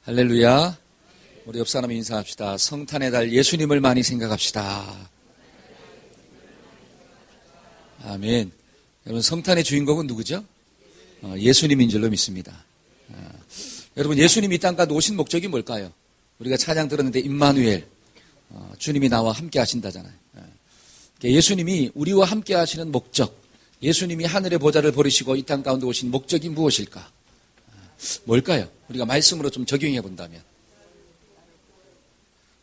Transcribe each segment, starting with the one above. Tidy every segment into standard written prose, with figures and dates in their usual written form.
할렐루야. 우리 옆 사람 인사합시다. 성탄의 달 예수님을 많이 생각합시다. 아멘. 여러분, 성탄의 주인공은 누구죠? 예수님인 줄로 믿습니다. 여러분, 예수님이 이 땅까지 오신 목적이 뭘까요? 우리가 찬양 들었는데 임마누엘, 주님이 나와 함께 하신다잖아요. 예수님이 우리와 함께 하시는 목적, 예수님이 하늘의 보좌를 버리시고 이 땅 가운데 오신 목적이 무엇일까? 뭘까요? 우리가 말씀으로 좀 적용해 본다면.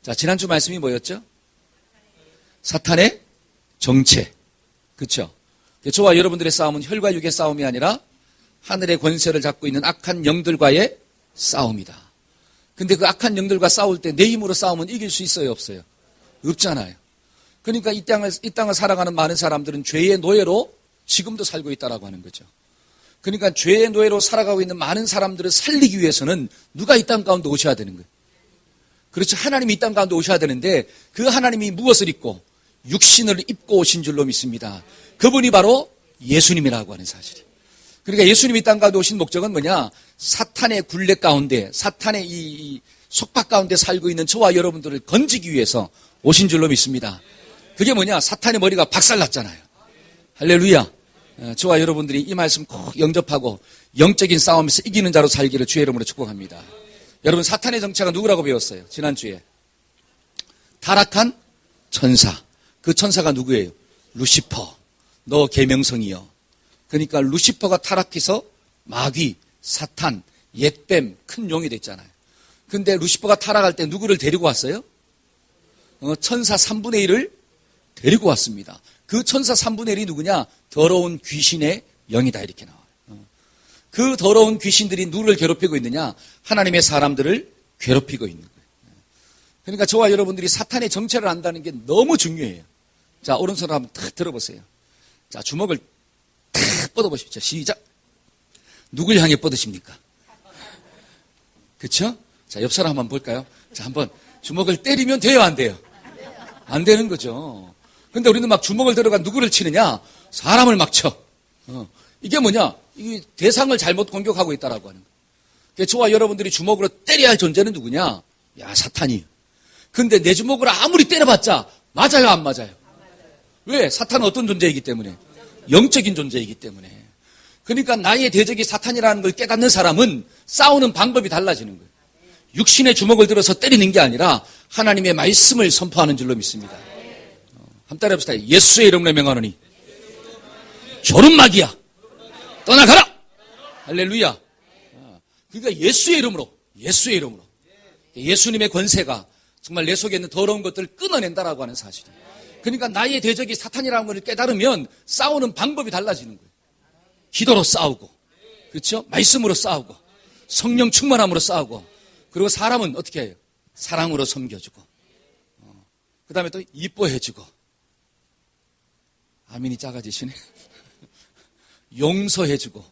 자, 지난주 말씀이 뭐였죠? 사탄의 정체. 그렇죠? 저와 여러분들의 싸움은 혈과 육의 싸움이 아니라 하늘의 권세를 잡고 있는 악한 영들과의 싸움이다. 근데 그 악한 영들과 싸울 때 내 힘으로 싸우면 이길 수 있어요, 없어요? 없잖아요. 그러니까 이 땅을 살아가는 많은 사람들은 죄의 노예로 지금도 살고 있다라고 하는 거죠. 그러니까 죄의 노예로 살아가고 있는 많은 사람들을 살리기 위해서는 누가 이 땅 가운데 오셔야 되는 거예요. 그렇죠. 하나님이 이 땅 가운데 오셔야 되는데 그 하나님이 무엇을 입고? 육신을 입고 오신 줄로 믿습니다. 그분이 바로 예수님이라고 하는 사실이에요. 그러니까 예수님이 이 땅 가운데 오신 목적은 뭐냐? 사탄의 굴레 가운데, 사탄의 이 속박 가운데 살고 있는 저와 여러분들을 건지기 위해서 오신 줄로 믿습니다. 그게 뭐냐? 사탄의 머리가 박살났잖아요. 할렐루야. 저와 여러분들이 이 말씀 꼭 영접하고 영적인 싸움에서 이기는 자로 살기를 주의 이름으로 축복합니다. 여러분, 사탄의 정체가 누구라고 배웠어요? 지난주에. 타락한 천사. 그 천사가 누구예요? 루시퍼. 너 계명성이여. 그러니까 루시퍼가 타락해서 마귀, 사탄, 옛뱀, 큰 용이 됐잖아요. 근데 루시퍼가 타락할 때 누구를 데리고 왔어요? 천사 3분의 1을 데리고 왔습니다. 그 천사 3분의 1이 누구냐? 더러운 귀신의 영이다, 이렇게 나와요. 그 더러운 귀신들이 누구를 괴롭히고 있느냐? 하나님의 사람들을 괴롭히고 있는 거예요. 그러니까 저와 여러분들이 사탄의 정체를 안다는 게 너무 중요해요. 자, 오른손을 한번 탁 들어보세요. 자, 주먹을 탁 뻗어보십시오. 시작. 누굴 향해 뻗으십니까? 그쵸? 자, 옆 사람 한번 볼까요? 자, 한번 주먹을 때리면 돼요, 안 돼요? 안 되는 거죠. 근데 우리는 막 주먹을 들어가 누구를 치느냐? 사람을 막 쳐. 이게 뭐냐? 이 대상을 잘못 공격하고 있다라고 하는 거예요. 저와 여러분들이 주먹으로 때려야 할 존재는 누구냐? 야, 사탄이. 근데 내 주먹으로 아무리 때려봤자 맞아요, 안 맞아요? 왜? 사탄은 어떤 존재이기 때문에? 영적인 존재이기 때문에. 그러니까 나의 대적이 사탄이라는 걸 깨닫는 사람은 싸우는 방법이 달라지는 거예요. 육신의 주먹을 들어서 때리는 게 아니라 하나님의 말씀을 선포하는 줄로 믿습니다. 한번 따라해봅시다. 예수의 이름으로 명하노니 조름마귀야 떠나가라. 할렐루야. 그러니까 예수의 이름으로, 예수의 이름으로. 예수님의 권세가 정말 내 속에 있는 더러운 것들을 끊어낸다라고 하는 사실이에요. 그러니까 나의 대적이 사탄이라는 것을 깨달으면 싸우는 방법이 달라지는 거예요. 기도로 싸우고, 그렇죠? 말씀으로 싸우고, 성령 충만함으로 싸우고, 그리고 사람은 어떻게 해요? 사랑으로 섬겨주고, 그 다음에 또 이뻐해주고, 아멘이 작아지시네. 용서해주고,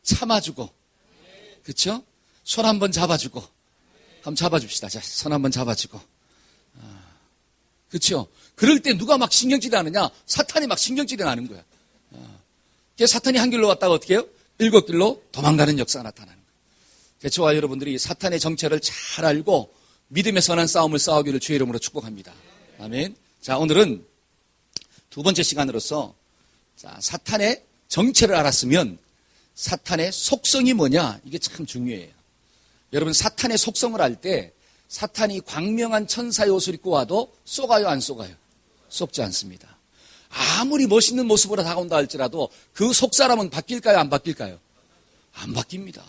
참아주고, 그렇죠? 손 한번 잡아주고, 한번 잡아줍시다. 자, 손 한번 잡아주고, 그렇죠? 그럴 때 누가 막 신경질이 나느냐? 사탄이 막 신경질이 나는 거야. 사탄이 한 길로 왔다가 어떻게 해요? 7길로 도망가는 역사가 나타나는 거예요. 저와 여러분들이 사탄의 정체를 잘 알고 믿음의 선한 싸움을 싸우기를 주의 이름으로 축복합니다. 아멘. 자, 오늘은 두 번째 시간으로서 자, 사탄의 정체를 알았으면 사탄의 속성이 뭐냐? 이게 참 중요해요. 여러분, 사탄의 속성을 알 때 사탄이 광명한 천사의 옷을 입고 와도 쏘가요, 안 쏘가요? 쏘지 않습니다. 아무리 멋있는 모습으로 다가온다 할지라도 그 속사람은 바뀔까요, 안 바뀔까요? 안 바뀝니다.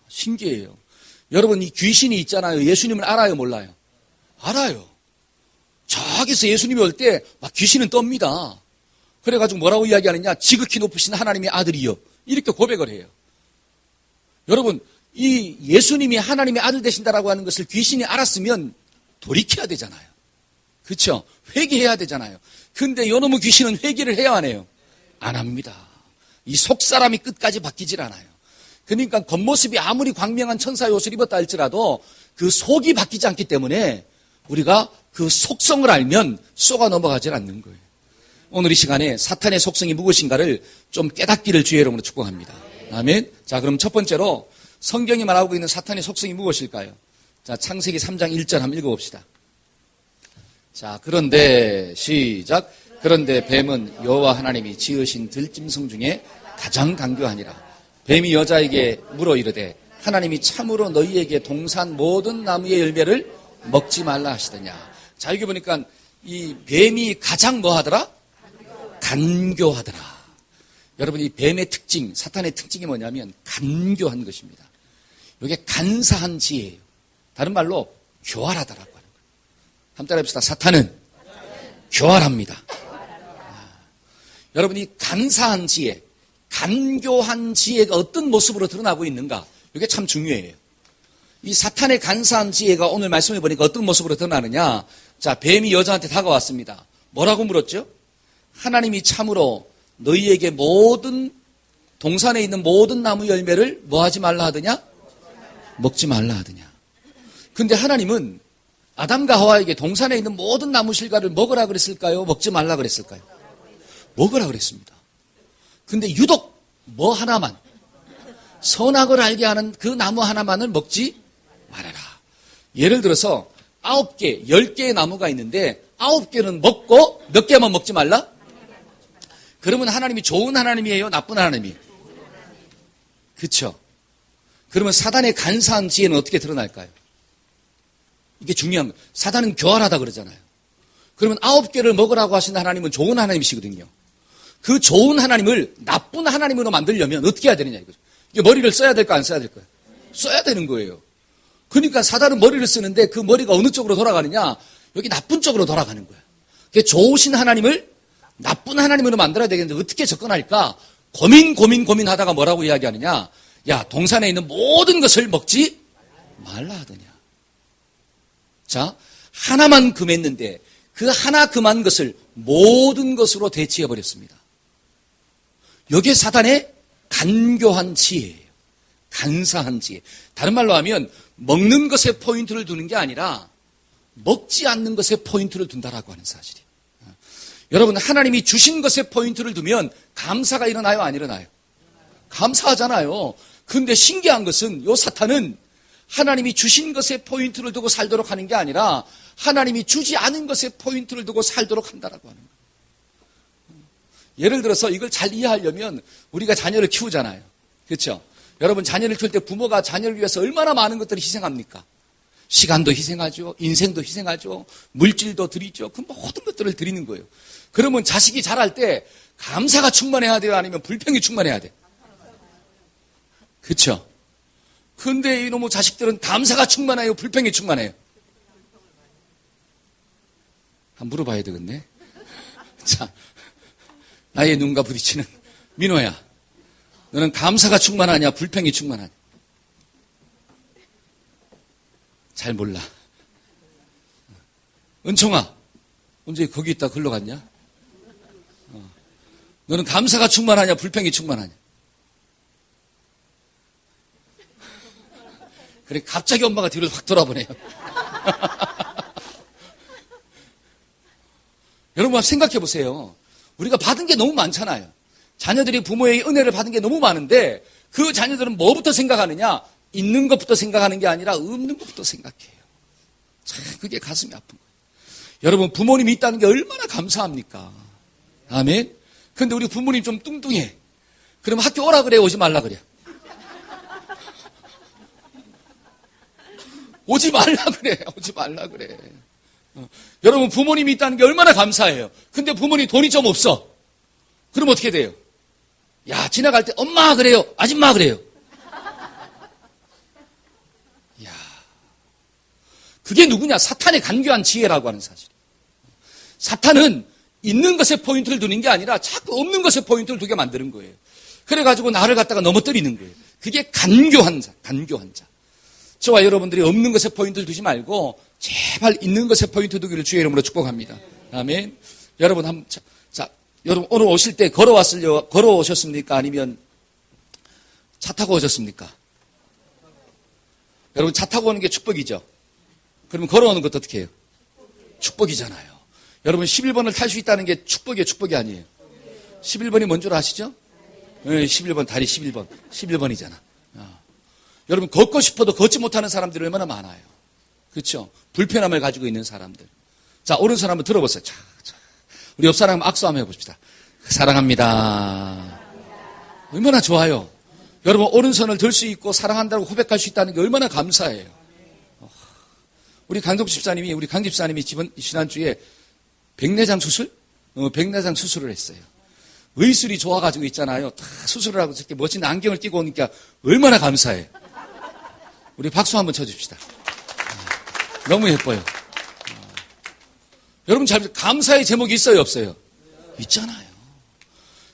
신기해요. 여러분, 이 귀신이 있잖아요. 예수님을 알아요, 몰라요? 알아요. 저기서 예수님이 올 때 막 귀신은 떱니다. 그래가지고 뭐라고 이야기하느냐? 지극히 높으신 하나님의 아들이요. 이렇게 고백을 해요. 여러분, 이 예수님이 하나님의 아들 되신다라고 하는 것을 귀신이 알았으면 돌이켜야 되잖아요. 그렇죠? 회개해야 되잖아요. 근데 요놈의 귀신은 회개를 해야 하네요. 안 합니다. 이 속사람이 끝까지 바뀌질 않아요. 그러니까 겉모습이 아무리 광명한 천사의 옷을 입었다 할지라도 그 속이 바뀌지 않기 때문에 우리가 그 속성을 알면 쏘가 넘어가질 않는 거예요. 오늘 이 시간에 사탄의 속성이 무엇인가를 좀 깨닫기를 주의 이름으로 축복합니다. 아멘. 자, 그럼 첫 번째로 성경이 말하고 있는 사탄의 속성이 무엇일까요? 자, 창세기 3장 1절 한번 읽어봅시다. 자, 그런데 시작. 그런데 뱀은 여호와 하나님이 지으신 들짐승 중에 가장 강교하니라. 뱀이 여자에게 물어 이르되 하나님이 참으로 너희에게 동산 모든 나무의 열매를 먹지 말라 하시더냐. 자, 여기 보니까 이 뱀이 가장 뭐 하더라? 간교하더라. 여러분, 이 뱀의 특징, 사탄의 특징이 뭐냐면 간교한 것입니다. 이게 간사한 지혜예요. 다른 말로 교활하다라고 하는 거예요. 한번 따라해봅시다. 사탄은 교활합니다. 여러분, 이 간사한 지혜, 간교한 지혜가 어떤 모습으로 드러나고 있는가? 이게 참 중요해요. 이 사탄의 간사한 지혜가 오늘 말씀해 보니까 어떤 모습으로 드러나느냐? 자, 뱀이 여자한테 다가왔습니다. 뭐라고 물었죠? 하나님이 참으로 너희에게 모든 동산에 있는 모든 나무 열매를 뭐 하지 말라 하더냐? 먹지 말라 하더냐. 근데 하나님은 아담과 하와에게 동산에 있는 모든 나무 실과를 먹으라 그랬을까요? 먹지 말라 그랬을까요? 먹으라 그랬습니다. 근데 유독 뭐 하나만, 선악을 알게 하는 그 나무 하나만을 먹지 말아라. 예를 들어서 9개, 10개의 나무가 있는데 9개는 먹고 몇 개만 먹지 말라? 그러면 하나님이 좋은 하나님이에요? 나쁜 하나님이에요? 그렇죠? 그러면 사단의 간사한 지혜는 어떻게 드러날까요? 이게 중요한 거예요. 사단은 교활하다 그러잖아요. 그러면 9개를 먹으라고 하신 하나님은 좋은 하나님이시거든요. 그 좋은 하나님을 나쁜 하나님으로 만들려면 어떻게 해야 되느냐 이거죠. 이게 머리를 써야 될까 안 써야 될까요? 써야 되는 거예요. 그러니까 사단은 머리를 쓰는데 그 머리가 어느 쪽으로 돌아가느냐? 여기 나쁜 쪽으로 돌아가는 거예요. 좋으신 하나님을 나쁜 하나님으로 만들어야 되겠는데 어떻게 접근할까? 고민하다가 뭐라고 이야기하느냐? 야, 동산에 있는 모든 것을 먹지 말라 하더냐. 자, 하나만 금했는데 그 하나 금한 것을 모든 것으로 대체해버렸습니다. 이게 사단의 간교한 지혜예요. 간사한 지혜. 다른 말로 하면 먹는 것에 포인트를 두는 게 아니라 먹지 않는 것에 포인트를 둔다라고 하는 사실이에요. 여러분, 하나님이 주신 것에 포인트를 두면 감사가 일어나요? 안 일어나요? 감사하잖아요. 그런데 신기한 것은 이 사탄은 하나님이 주신 것에 포인트를 두고 살도록 하는 게 아니라 하나님이 주지 않은 것에 포인트를 두고 살도록 한다라고 하는 거예요. 예를 들어서 이걸 잘 이해하려면 우리가 자녀를 키우잖아요. 그렇죠? 여러분, 자녀를 키울 때 부모가 자녀를 위해서 얼마나 많은 것들을 희생합니까? 시간도 희생하죠. 인생도 희생하죠. 물질도 드리죠. 그 모든 것들을 드리는 거예요. 그러면 자식이 자랄 때 감사가 충만해야 돼요? 아니면 불평이 충만해야 돼요? 그렇죠? 그런데 이놈의 자식들은 감사가 충만해요? 불평이 충만해요? 한번 물어봐야 되겠네. 자, 나의 눈과 부딪히는 민호야, 너는 감사가 충만하냐? 불평이 충만하냐? 잘 몰라. 은총아, 언제 거기 있다 글로 갔냐? 너는 감사가 충만하냐? 불평이 충만하냐? 그래, 갑자기 엄마가 뒤를 확 돌아보네요. 여러분, 생각해 보세요. 우리가 받은 게 너무 많잖아요. 자녀들이 부모의 은혜를 받은 게 너무 많은데 그 자녀들은 뭐부터 생각하느냐? 있는 것부터 생각하는 게 아니라 없는 것부터 생각해요. 참, 그게 가슴이 아픈 거예요. 여러분, 부모님이 있다는 게 얼마나 감사합니까? 아멘. 근데 우리 부모님 좀 뚱뚱해. 그러면 학교 오라 그래, 오지 말라 그래? 오지 말라 그래, 오지 말라 그래. 여러분, 부모님이 있다는 게 얼마나 감사해요. 근데 부모님 돈이 좀 없어. 그럼 어떻게 돼요? 야, 지나갈 때 엄마 그래요, 아줌마 그래요. 야, 그게 누구냐? 사탄의 간교한 지혜라고 하는 사실. 사탄은 있는 것에 포인트를 두는 게 아니라 자꾸 없는 것에 포인트를 두게 만드는 거예요. 그래가지고 나를 갖다가 넘어뜨리는 거예요. 그게 간교한 자, 간교한 자. 저와 여러분들이 없는 것에 포인트를 두지 말고 제발 있는 것에 포인트 두기를 주의 이름으로 축복합니다. 아멘. 여러분, 여러분 오늘 오실 때 걸어오셨습니까? 아니면 차 타고 오셨습니까? 여러분, 차 타고 오는 게 축복이죠. 그러면 걸어오는 것도 어떻게 해요? 축복이잖아요. 여러분, 11번을 탈 수 있다는 게 축복이에요, 축복이 아니에요? 11번이 뭔 줄 아시죠? 네, 11번, 다리 11번. 11번이잖아. 여러분 걷고 싶어도 걷지 못하는 사람들이 얼마나 많아요. 그렇죠? 불편함을 가지고 있는 사람들. 자, 오른손 한번 들어보세요. 자, 우리 옆 사람 악수 한번 해봅시다. 사랑합니다. 얼마나 좋아요. 여러분 오른손을 들 수 있고 사랑한다고 고백할 수 있다는 게 얼마나 감사해요. 우리 강덕 집사님이 지난주에 백내장 수술? 백내장 수술을 했어요. 의술이 좋아가지고 있잖아요. 다 수술을 하고 저렇게 멋진 안경을 끼고 오니까 얼마나 감사해. 우리 박수 한번 쳐줍시다. 너무 예뻐요. 여러분 감사의 제목이 있어요, 없어요? 있잖아요.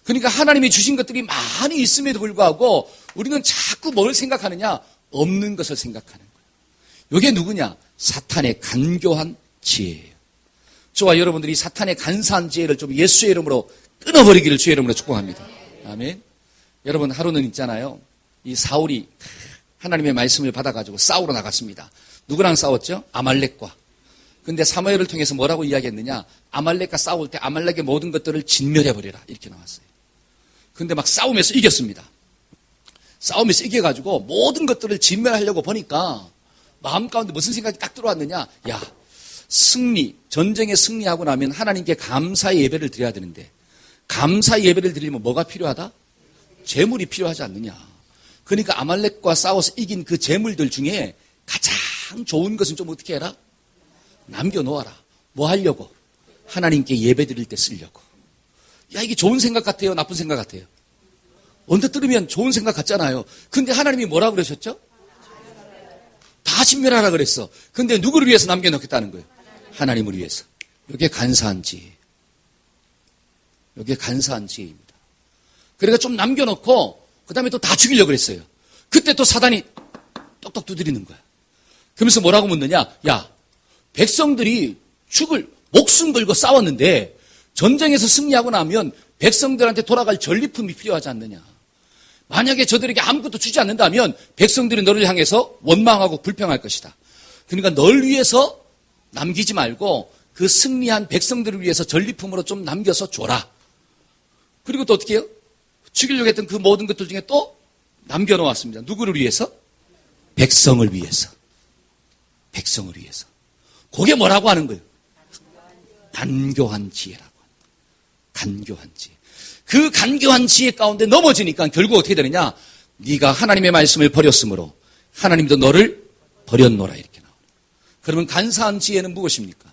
그러니까 하나님이 주신 것들이 많이 있음에도 불구하고 우리는 자꾸 뭘 생각하느냐? 없는 것을 생각하는 거예요. 이게 누구냐? 사탄의 간교한 지혜예요. 저와 여러분들이 사탄의 간사한 지혜를 좀 예수의 이름으로 끊어버리기를 주의 이름으로 축복합니다. 아멘. 여러분 하루는 있잖아요. 이 사울이 하나님의 말씀을 받아가지고 싸우러 나갔습니다. 누구랑 싸웠죠? 아말렉과. 근데 사무엘을 통해서 뭐라고 이야기했느냐? 아말렉과 싸울 때 아말렉의 모든 것들을 진멸해버려라. 이렇게 나왔어요. 근데 막 싸우면서 이겼습니다. 싸우면서 이겨가지고 모든 것들을 진멸하려고 보니까 마음 가운데 무슨 생각이 딱 들어왔느냐? 야, 전쟁에 승리하고 나면 하나님께 감사의 예배를 드려야 되는데 감사의 예배를 드리려면 뭐가 필요하다? 재물이 필요하지 않느냐. 그러니까 아말렉과 싸워서 이긴 그 재물들 중에 가장 좋은 것은 좀 어떻게 해라? 남겨놓아라. 뭐 하려고? 하나님께 예배 드릴 때 쓰려고. 야, 이게 좋은 생각 같아요? 나쁜 생각 같아요? 언뜻 들으면 좋은 생각 같잖아요. 근데 하나님이 뭐라고 그러셨죠? 다 진멸하라 그랬어. 근데 누구를 위해서 남겨놓겠다는 거예요? 하나님을 위해서. 이게 간사한 지혜. 이게 간사한 지혜입니다. 그러니까 좀 남겨놓고 그 다음에 또 다 죽이려고 그랬어요. 그때 또 사단이 똑똑 두드리는 거야. 그러면서 뭐라고 묻느냐? 야, 백성들이 목숨 걸고 싸웠는데 전쟁에서 승리하고 나면 백성들한테 돌아갈 전리품이 필요하지 않느냐. 만약에 저들에게 아무것도 주지 않는다면 백성들이 너를 향해서 원망하고 불평할 것이다. 그러니까 널 위해서 남기지 말고 그 승리한 백성들을 위해서 전리품으로 좀 남겨서 줘라. 그리고 또 어떻게 해요? 죽이려고 했던 그 모든 것들 중에 또 남겨놓았습니다. 누구를 위해서? 백성을 위해서. 백성을 위해서. 그게 뭐라고 하는 거예요? 간교한 지혜라고. 간교한 지혜. 그 간교한 지혜 가운데 넘어지니까 결국 어떻게 되느냐? 네가 하나님의 말씀을 버렸으므로 하나님도 너를 버렸노라 이렇게 나와요. 그러면 간사한 지혜는 무엇입니까?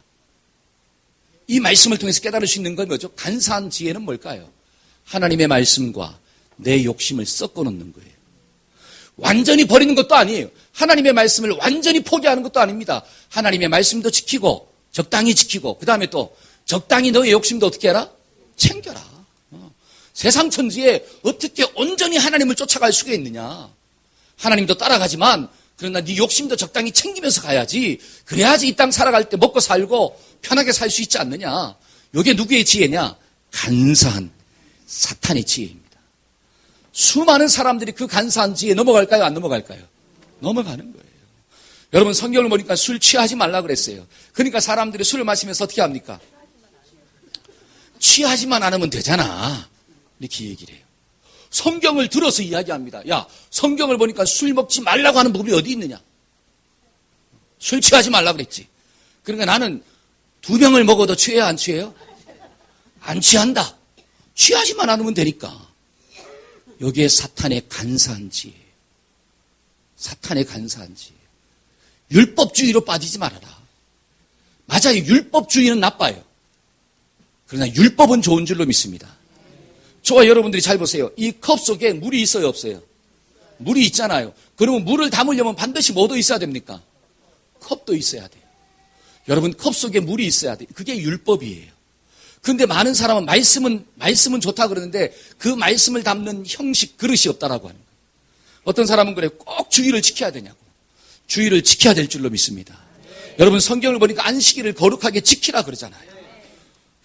이 말씀을 통해서 깨달을 수 있는 건 뭐죠? 간사한 지혜는 뭘까요? 하나님의 말씀과 내 욕심을 섞어 놓는 거예요. 완전히 버리는 것도 아니에요. 하나님의 말씀을 완전히 포기하는 것도 아닙니다. 하나님의 말씀도 지키고 적당히 지키고 그 다음에 또 적당히 너의 욕심도 어떻게 해라? 챙겨라. 세상 천지에 어떻게 온전히 하나님을 쫓아갈 수가 있느냐. 하나님도 따라가지만 그러나 네 욕심도 적당히 챙기면서 가야지. 그래야지 이 땅 살아갈 때 먹고 살고 편하게 살 수 있지 않느냐. 이게 누구의 지혜냐? 간사한 사탄의 지혜입니다. 수많은 사람들이 그 간사한 지혜에 넘어갈까요? 안 넘어갈까요? 넘어가는 거예요. 여러분 성경을 보니까 술 취하지 말라 그랬어요. 그러니까 사람들이 술을 마시면서 어떻게 합니까? 취하지만 않으면 되잖아. 이렇게 얘기를 해요. 성경을 들어서 이야기합니다. 야, 성경을 보니까 술 먹지 말라고 하는 부분이 어디 있느냐? 술 취하지 말라 그랬지. 그러니까 나는 2병을 먹어도 취해요, 안 취해요? 안 취한다. 취하지만 않으면 되니까. 여기에 사탄의 간사한 지혜. 사탄의 간사한 지혜. 율법주의로 빠지지 말아라. 맞아요. 율법주의는 나빠요. 그러나 율법은 좋은 줄로 믿습니다. 저와 여러분들이 잘 보세요. 이 컵 속에 물이 있어요, 없어요? 물이 있잖아요. 그러면 물을 담으려면 반드시 뭐도 있어야 됩니까? 컵도 있어야 돼요. 여러분 컵 속에 물이 있어야 돼요. 그게 율법이에요. 근데 많은 사람은 말씀은 좋다 그러는데 그 말씀을 담는 형식, 그릇이 없다라고 하는 거예요. 어떤 사람은 그래요. 꼭 주의를 지켜야 되냐고. 주의를 지켜야 될 줄로 믿습니다. 여러분 성경을 보니까 안식일을 거룩하게 지키라 그러잖아요.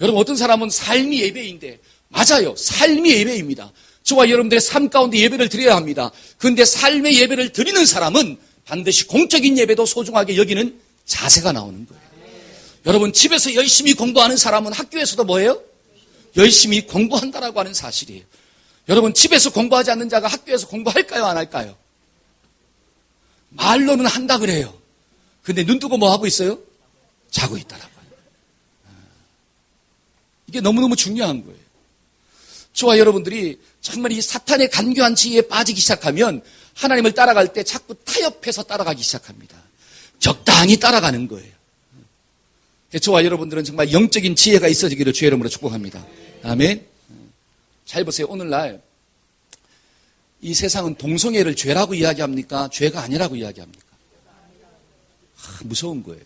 여러분 어떤 사람은 삶이 예배인데 맞아요. 삶이 예배입니다. 저와 여러분들의 삶 가운데 예배를 드려야 합니다. 그런데 삶의 예배를 드리는 사람은 반드시 공적인 예배도 소중하게 여기는 자세가 나오는 거예요. 여러분 집에서 열심히 공부하는 사람은 학교에서도 뭐예요? 열심히 공부한다라고 하는 사실이에요. 여러분 집에서 공부하지 않는 자가 학교에서 공부할까요? 안 할까요? 말로는 한다 그래요. 근데 눈 뜨고 뭐 하고 있어요? 자고 있다라고요. 이게 너무너무 중요한 거예요. 저와 여러분들이 정말 이 사탄의 간교한 지혜에 빠지기 시작하면 하나님을 따라갈 때 자꾸 타협해서 따라가기 시작합니다. 적당히 따라가는 거예요. 저와 여러분들은 정말 영적인 지혜가 있어지기를 주의 이름으로 축복합니다. 아멘. 잘 보세요. 오늘날 이 세상은 동성애를 죄라고 이야기합니까? 죄가 아니라고 이야기합니까? 무서운 거예요.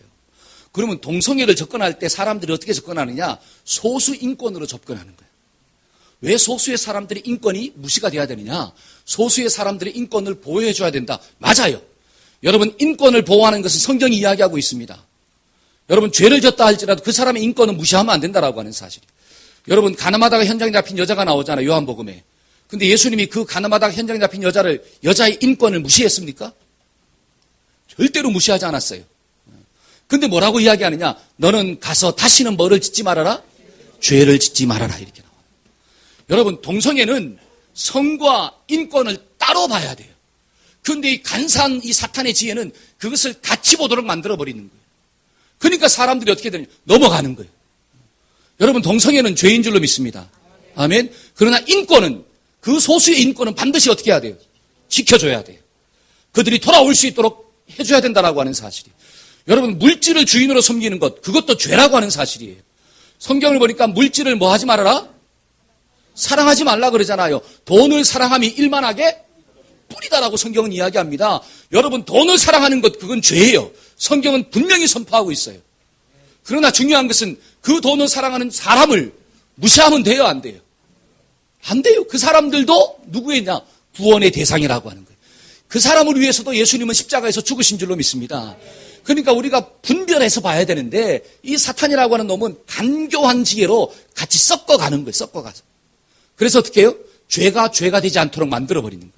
그러면 동성애를 접근할 때 사람들이 어떻게 접근하느냐? 소수 인권으로 접근하는 거예요. 왜 소수의 사람들의 인권이 무시가 돼야 되느냐? 소수의 사람들의 인권을 보호해 줘야 된다. 맞아요. 여러분, 인권을 보호하는 것은 성경이 이야기하고 있습니다. 여러분, 죄를 졌다 할지라도 그 사람의 인권은 무시하면 안 된다라고 하는 사실이에요. 여러분, 가늠하다가 현장에 잡힌 여자가 나오잖아요. 요한복음에. 근데 예수님이 그 가늠하다가 현장에 잡힌 여자의 인권을 무시했습니까? 절대로 무시하지 않았어요. 근데 뭐라고 이야기하느냐? 너는 가서 다시는 뭐를 짓지 말아라? 죄를 짓지 말아라. 이렇게 나와요. 여러분, 동성애는 성과 인권을 따로 봐야 돼요. 그런데 이 간사한 이 사탄의 지혜는 그것을 같이 보도록 만들어버리는 거예요. 그러니까 사람들이 어떻게 되냐? 넘어가는 거예요. 여러분, 동성애는 죄인 줄로 믿습니다. 아멘. 그러나 인권은, 그 소수의 인권은 반드시 어떻게 해야 돼요? 지켜줘야 돼요. 그들이 돌아올 수 있도록 해줘야 된다라고 하는 사실이에요. 여러분, 물질을 주인으로 섬기는 것, 그것도 죄라고 하는 사실이에요. 성경을 보니까 물질을 뭐 하지 말아라? 사랑하지 말라 그러잖아요. 돈을 사랑함이 일만하게 뿌리다라고 성경은 이야기합니다. 여러분, 돈을 사랑하는 것, 그건 죄예요. 성경은 분명히 선포하고 있어요. 그러나 중요한 것은 그 돈을 사랑하는 사람을 무시하면 돼요, 안 돼요? 안 돼요. 그 사람들도 누구였냐? 구원의 대상이라고 하는 거예요. 그 사람을 위해서도 예수님은 십자가에서 죽으신 줄로 믿습니다. 그러니까 우리가 분별해서 봐야 되는데 이 사탄이라고 하는 놈은 간교한 지혜로 같이 섞어가는 거예요. 섞어가서. 그래서 어떻게 해요? 죄가 되지 않도록 만들어버리는 거예요.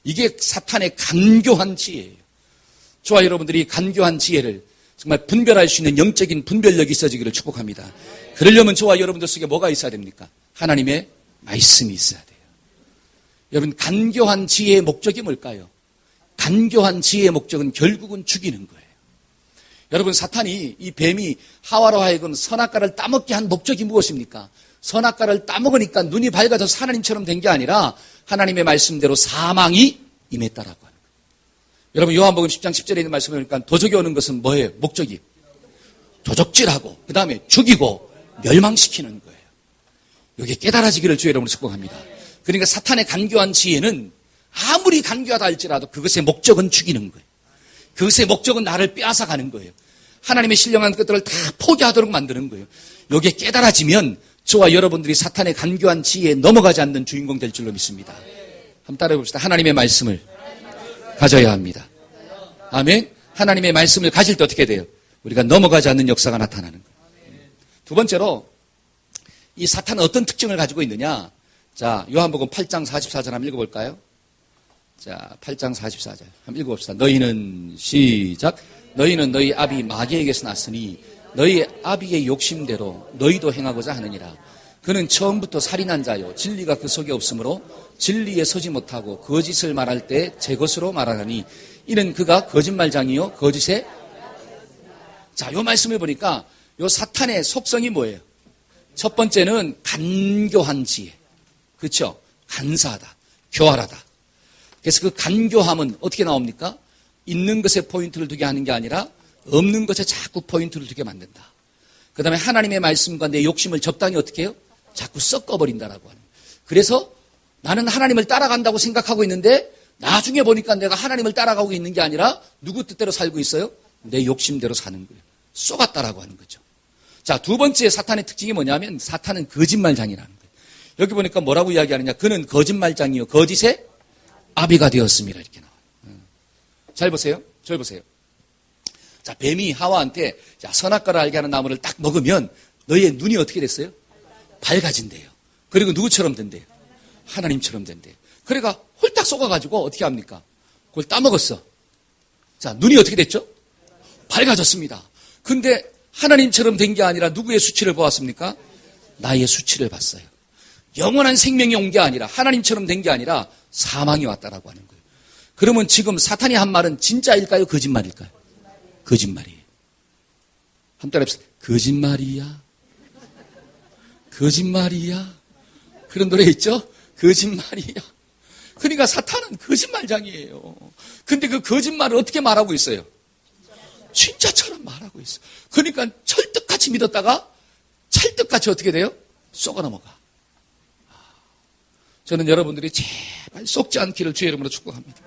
이게 사탄의 간교한 지혜예요. 저와 여러분들이 간교한 지혜를 정말 분별할 수 있는 영적인 분별력이 있어지기를 축복합니다. 그러려면 저와 여러분들 속에 뭐가 있어야 됩니까? 하나님의 말씀이 있어야 돼요. 여러분, 간교한 지혜의 목적이 뭘까요? 간교한 지혜의 목적은 결국은 죽이는 거예요. 여러분, 사탄이, 이 뱀이 하와로 하여금 선악과를 따먹게 한 목적이 무엇입니까? 선악과를 따먹으니까 눈이 밝아져서 하나님처럼 된 게 아니라 하나님의 말씀대로 사망이 임했다라고 하는 거예요. 여러분, 요한복음 10장 10절에 있는 말씀을 보니까 도적이 오는 것은 뭐예요? 목적이 도적질하고 그 다음에 죽이고 멸망시키는 거예요. 여기에 깨달아지기를 주의 이름으로 축복합니다. 그러니까 사탄의 간교한 지혜는 아무리 간교하다 할지라도 그것의 목적은 죽이는 거예요. 그것의 목적은 나를 빼앗아가는 거예요. 하나님의 신령한 것들을 다 포기하도록 만드는 거예요. 여기에 깨달아지면 저와 여러분들이 사탄의 간교한 지혜에 넘어가지 않는 주인공 될 줄로 믿습니다. 한번 따라해 봅시다. 하나님의 말씀을 가져야 합니다. 아멘. 하나님의 말씀을 가질 때 어떻게 돼요? 우리가 넘어가지 않는 역사가 나타나는 거예요. 두 번째로 이 사탄은 어떤 특징을 가지고 있느냐? 자, 요한복음 8장 44절 한번 읽어볼까요? 자, 8장 44절 한번 읽어봅시다. 너희는 시작. 너희는 너희 아비 마귀에게서 났으니 너희 아비의 욕심대로 너희도 행하고자 하느니라. 그는 처음부터 살인한 자요 진리가 그 속에 없으므로 진리에 서지 못하고 거짓을 말할 때 제 것으로 말하나니 이는 그가 거짓말장이요 거짓의. 자, 요 말씀을 보니까 요 사탄의 속성이 뭐예요? 첫 번째는 간교한 지혜. 그렇죠? 간사하다, 교활하다. 그래서 그 간교함은 어떻게 나옵니까? 있는 것에 포인트를 두게 하는 게 아니라 없는 것에 자꾸 포인트를 두게 만든다. 그 다음에 하나님의 말씀과 내 욕심을 적당히 어떻게 해요? 자꾸 섞어버린다라고 하는. 그래서 나는 하나님을 따라간다고 생각하고 있는데 나중에 보니까 내가 하나님을 따라가고 있는 게 아니라 누구 뜻대로 살고 있어요? 내 욕심대로 사는 거예요. 쏘갔다라고 하는 거죠. 자, 두 번째 사탄의 특징이 뭐냐면 사탄은 거짓말장이라는 거예요. 여기 보니까 뭐라고 이야기하느냐? 그는 거짓말장이요 거짓의 아비가 되었습니다. 이렇게 나와요. 잘 보세요. 저기 보세요. 자, 뱀이 하와한테 자, 선악과를 알게 하는 나무를 딱 먹으면 너희의 눈이 어떻게 됐어요? 밝아진대요. 그리고 누구처럼 된대요? 하나님처럼 된대요. 그러니까 홀딱 속아가지고 어떻게 합니까? 그걸 따먹었어. 자, 눈이 어떻게 됐죠? 밝아졌습니다. 근데 하나님처럼 된 게 아니라 누구의 수치를 보았습니까? 나의 수치를 봤어요. 영원한 생명이 온 게 아니라 하나님처럼 된 게 아니라 사망이 왔다라고 하는 거예요. 그러면 지금 사탄이 한 말은 진짜일까요? 거짓말일까요? 거짓말이에요. 한번 따라해보세요. 거짓말이야. 거짓말이야. 그런 노래 있죠? 거짓말이야. 그러니까 사탄은 거짓말장이에요. 근데 그 거짓말을 어떻게 말하고 있어요? 진짜처럼 말하고 있어요. 그러니까 철떡같이 믿었다가 찰떡같이 어떻게 돼요? 쏘가 넘어가. 저는 여러분들이 제발 속지 않기를 주의 이름으로 축복합니다.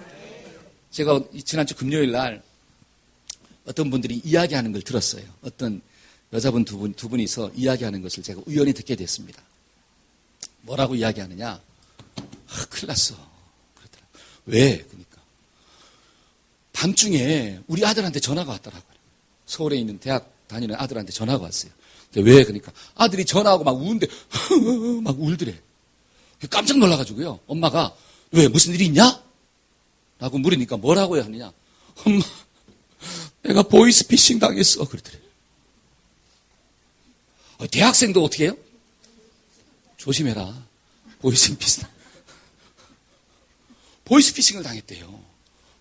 제가 지난주 금요일 날 어떤 분들이 이야기하는 걸 들었어요. 어떤 여자분 두 분이서 이야기하는 것을 제가 우연히 듣게 됐습니다. 뭐라고 이야기하느냐? 큰일 났어. 그러더라고요. 왜? 그러니까 밤중에 우리 아들한테 전화가 왔더라고요. 서울에 있는 대학 다니는 아들한테 전화가 왔어요. 왜? 그러니까 아들이 전화하고 막 우는데 막 울더래. 깜짝 놀라가지고요. 엄마가 왜 무슨 일이 있냐? 라고 물으니까 뭐라고 해야 하느냐? 엄마, 내가 보이스피싱 당했어. 그러더래. 대학생도 어떻게 해요? 조심해라. 보이스피싱. 보이스피싱을 당했대요.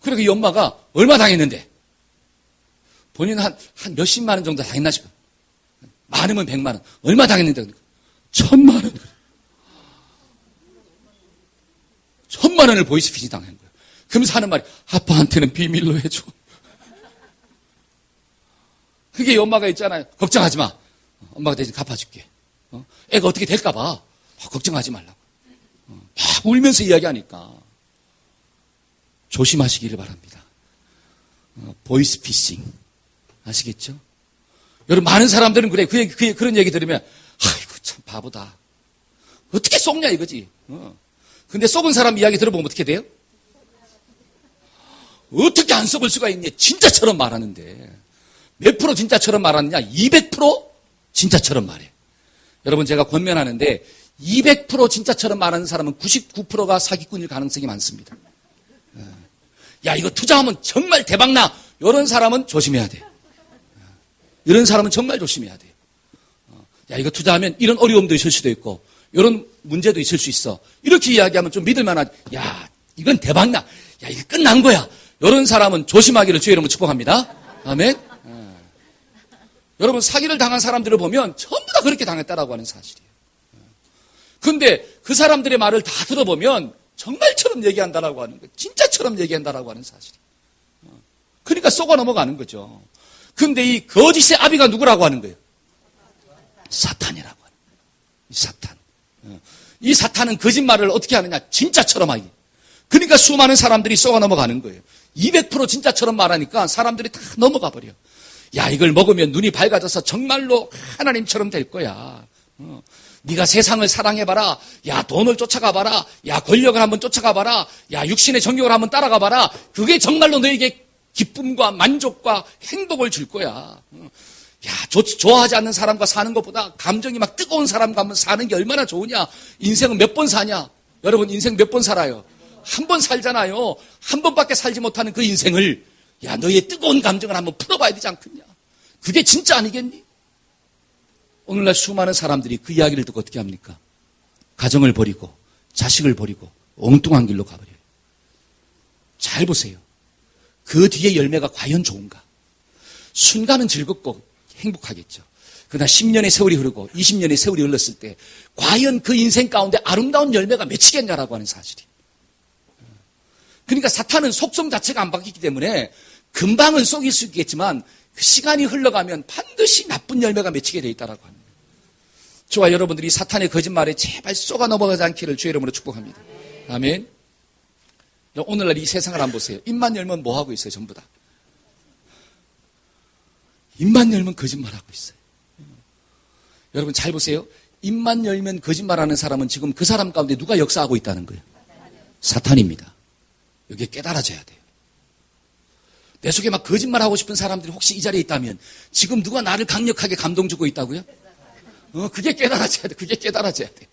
그러니까 이 엄마가 얼마 당했는데? 본인은 한 몇십만 원 정도 당했나 싶어요. 많으면 100만 원. 얼마 당했는데? 1,000만 원. 1,000만 원을 보이스피싱 당한 거예요. 그러면서 하는 말이 아빠한테는 비밀로 해줘. 그게 이 엄마가 있잖아요. 걱정하지 마. 엄마가 대신 갚아줄게. 애가 어떻게 될까 봐. 걱정하지 말라고. 막 울면서 이야기하니까 조심하시기를 바랍니다. 보이스피싱 아시겠죠? 여러분 많은 사람들은 그래. 그런 얘기 들으면 아이고 참 바보다. 어떻게 속냐 이거지. 근데 속은 사람 이야기 들어보면 어떻게 돼요? 어떻게 안 속을 수가 있냐. 진짜처럼 말하는데 몇 프로 진짜처럼 말하느냐? 200% 진짜처럼 말해. 여러분 제가 권면하는데 200% 진짜처럼 말하는 사람은 99%가 사기꾼일 가능성이 많습니다. 야 이거 투자하면 정말 대박나. 이런 사람은 조심해야 돼. 이런 사람은 정말 조심해야 돼. 야 이거 투자하면 이런 어려움도 있을 수도 있고 이런 문제도 있을 수 있어. 이렇게 이야기하면 좀 믿을 만한. 야 이건 대박나. 야 이거 끝난 거야. 이런 사람은 조심하기를 주의 이름으로 축복합니다. 아멘. 여러분 사기를 당한 사람들을 보면 전부 다 그렇게 당했다라고 하는 사실이에요. 그런데 그 사람들의 말을 다 들어보면 정말처럼 얘기한다라고 하는 거예요. 진짜처럼 얘기한다라고 하는 사실이에요. 그러니까 속아 넘어가는 거죠. 그런데 이 거짓의 아비가 누구라고 하는 거예요? 사탄이라고 하는 거예요. 사탄. 이 사탄은 거짓말을 어떻게 하느냐? 진짜처럼 하기. 그러니까 수많은 사람들이 속아 넘어가는 거예요. 200% 진짜처럼 말하니까 사람들이 다 넘어가 버려. 야 이걸 먹으면 눈이 밝아져서 정말로 하나님처럼 될 거야. 네가 세상을 사랑해봐라. 야 돈을 쫓아가봐라. 야 권력을 한번 쫓아가봐라. 야 육신의 정욕을 한번 따라가봐라. 그게 정말로 너에게 기쁨과 만족과 행복을 줄 거야. 야 좋아하지 않는 사람과 사는 것보다 감정이 막 뜨거운 사람과 한번 사는 게 얼마나 좋으냐. 인생은 몇 번 사냐. 여러분 인생 몇 번 살아요? 한 번 살잖아요. 한 번밖에 살지 못하는 그 인생을 야 너의 뜨거운 감정을 한번 풀어봐야 되지 않겠냐. 그게 진짜 아니겠니? 오늘날 수많은 사람들이 그 이야기를 듣고 어떻게 합니까? 가정을 버리고 자식을 버리고 엉뚱한 길로 가버려요. 잘 보세요. 그 뒤에 열매가 과연 좋은가? 순간은 즐겁고 행복하겠죠. 그러나 10년의 세월이 흐르고 20년의 세월이 흘렀을 때 과연 그 인생 가운데 아름다운 열매가 맺히겠냐라고 하는 사실이. 그러니까 사탄은 속성 자체가 안 바뀌기 때문에 금방은 속일 수 있겠지만 그 시간이 흘러가면 반드시 나쁜 열매가 맺히게 돼 있다라고 합니다. 저와 여러분들이 사탄의 거짓말에 제발 쏘가 넘어가지 않기를 주의 이름으로 축복합니다. 아멘. 오늘날 이 세상을 한번 보세요. 입만 열면 뭐 하고 있어요? 전부 다. 입만 열면 거짓말하고 있어요. 여러분 잘 보세요. 입만 열면 거짓말하는 사람은 지금 그 사람 가운데 누가 역사하고 있다는 거예요? 사탄입니다. 여기에 깨달아져야 돼요. 내 속에 막 거짓말하고 싶은 사람들이 혹시 이 자리에 있다면 지금 누가 나를 강력하게 감동 주고 있다고요? 그게 깨달아져야 돼. 그게 깨달아져야 돼.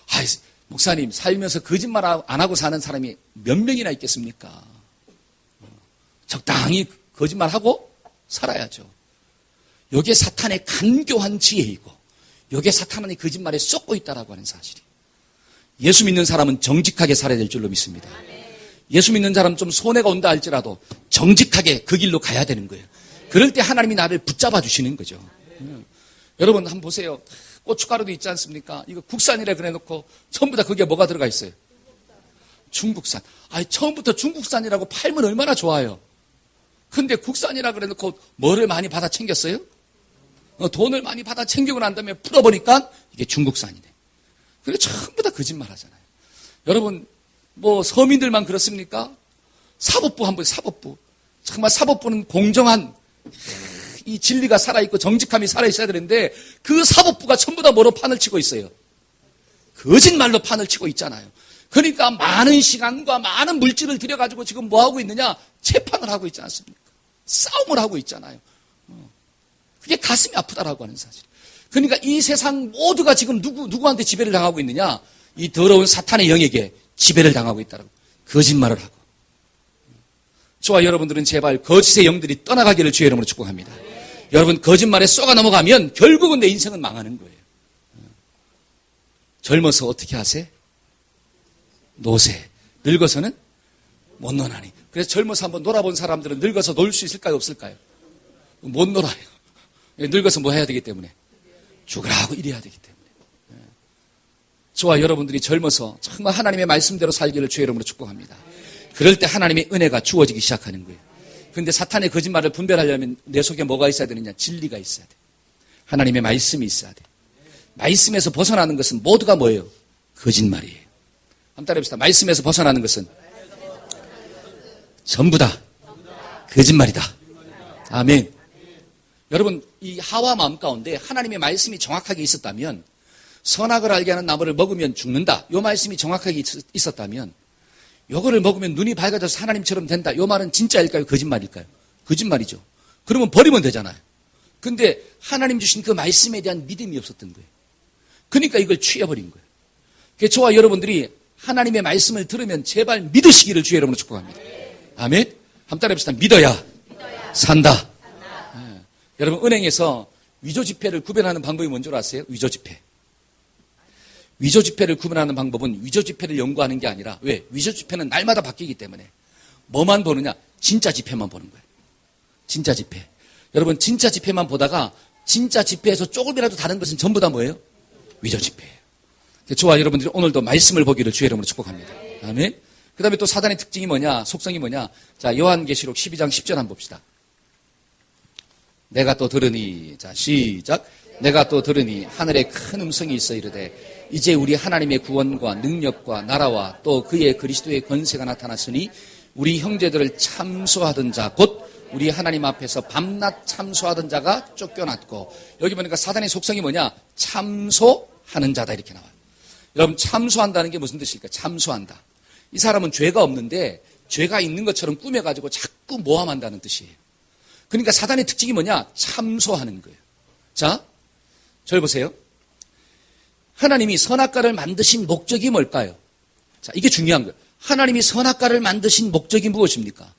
아이, 목사님 살면서 거짓말 안 하고 사는 사람이 몇 명이나 있겠습니까? 적당히 거짓말하고 살아야죠. 여기에 사탄의 간교한 지혜이고 여기에 사탄의 거짓말에 쏟고 있다라고 하는 사실이. 예수 믿는 사람은 정직하게 살아야 될 줄로 믿습니다. 예수 믿는 사람 좀 손해가 온다 할지라도 정직하게 그 길로 가야 되는 거예요. 그럴 때 하나님이 나를 붙잡아 주시는 거죠. 여러분 한번 보세요. 고춧가루도 있지 않습니까? 이거 국산이라 그래 놓고 전부 다 거기에 뭐가 들어가 있어요? 중국산. 처음부터 중국산이라고 팔면 얼마나 좋아요. 근데 국산이라 그래 놓고 뭐를 많이 받아 챙겼어요? 돈을 많이 받아 챙기고 난 다음에 풀어보니까 이게 중국산이네. 그래 전부 다 거짓말 하잖아요. 여러분 뭐 서민들만 그렇습니까? 사법부 한번 사법부. 정말 사법부는 공정한 이 진리가 살아있고 정직함이 살아있어야 되는데 그 사법부가 전부 다 뭐로 판을 치고 있어요? 거짓말로 판을 치고 있잖아요. 그러니까 많은 시간과 많은 물질을 들여가지고 지금 뭐 하고 있느냐? 재판을 하고 있지 않습니까? 싸움을 하고 있잖아요. 그게 가슴이 아프다라고 하는 사실. 그러니까 이 세상 모두가 지금 누구한테 지배를 당하고 있느냐? 이 더러운 사탄의 영에게 지배를 당하고 있다라고. 거짓말을 하고. 저와 여러분들은 제발 거짓의 영들이 떠나가기를 주의 이름으로 축복합니다. 여러분 거짓말에 쏘가 넘어가면 결국은 내 인생은 망하는 거예요. 젊어서 어떻게 하세요? 노세. 늙어서는 못 노나니. 그래서 젊어서 한번 놀아본 사람들은 늙어서 놀 수 있을까요? 없을까요? 못 놀아요. 늙어서 뭐 해야 되기 때문에? 죽으라고 일해야 되기 때문에. 저와 여러분들이 젊어서 정말 하나님의 말씀대로 살기를 주의 이름으로 축복합니다. 그럴 때 하나님의 은혜가 주어지기 시작하는 거예요. 그런데 사탄의 거짓말을 분별하려면 내 속에 뭐가 있어야 되느냐? 진리가 있어야 돼. 하나님의 말씀이 있어야 돼. 말씀에서 벗어나는 것은 모두가 뭐예요? 거짓말이에요. 한번 따라해봅시다. 말씀에서 벗어나는 것은 전부 다 거짓말이다. 아멘. 여러분 이 하와 마음 가운데 하나님의 말씀이 정확하게 있었다면 선악을 알게 하는 나무를 먹으면 죽는다. 이 말씀이 정확하게 있었다면 요거를 먹으면 눈이 밝아져서 하나님처럼 된다. 요 말은 진짜일까요? 거짓말일까요? 거짓말이죠. 그러면 버리면 되잖아요. 근데 하나님 주신 그 말씀에 대한 믿음이 없었던 거예요. 그러니까 이걸 취해버린 거예요. 그래서 저와 여러분들이 하나님의 말씀을 들으면 제발 믿으시기를 주의 이름으로 축복합니다. 아멘. 한번 따라해봅시다. 믿어야 산다. 네. 여러분 은행에서 위조지폐를 구별하는 방법이 뭔지 아세요? 위조지폐. 위조지폐를 구분하는 방법은 위조지폐를 연구하는 게 아니라 왜? 위조지폐는 날마다 바뀌기 때문에 뭐만 보느냐? 진짜 지폐만 보는 거예요. 진짜 지폐. 여러분 진짜 지폐만 보다가 진짜 지폐에서 조금이라도 다른 것은 전부 다 뭐예요? 위조지폐예요. 저와 여러분들이 오늘도 말씀을 보기를 주의 이름으로 축복합니다. 아멘. 그 다음에 또 사단의 특징이 뭐냐? 속성이 뭐냐? 자, 요한계시록 12장 10절 한번 봅시다. 내가 또 들으니, 자, 시작. 내가 또 들으니 하늘에 큰 음성이 있어 이르되 이제 우리 하나님의 구원과 능력과 나라와 또 그의 그리스도의 권세가 나타났으니 우리 형제들을 참소하던 자 곧 우리 하나님 앞에서 밤낮 참소하던 자가 쫓겨났고 여기 보니까 사단의 속성이 뭐냐? 참소하는 자다 이렇게 나와요. 여러분 참소한다는 게 무슨 뜻일까? 참소한다. 이 사람은 죄가 없는데 죄가 있는 것처럼 꾸며가지고 자꾸 모함한다는 뜻이에요. 그러니까 사단의 특징이 뭐냐? 참소하는 거예요. 자, 저를 보세요. 하나님이 선악과를 만드신 목적이 뭘까요? 자, 이게 중요한 거예요. 하나님이 선악과를 만드신 목적이 무엇입니까?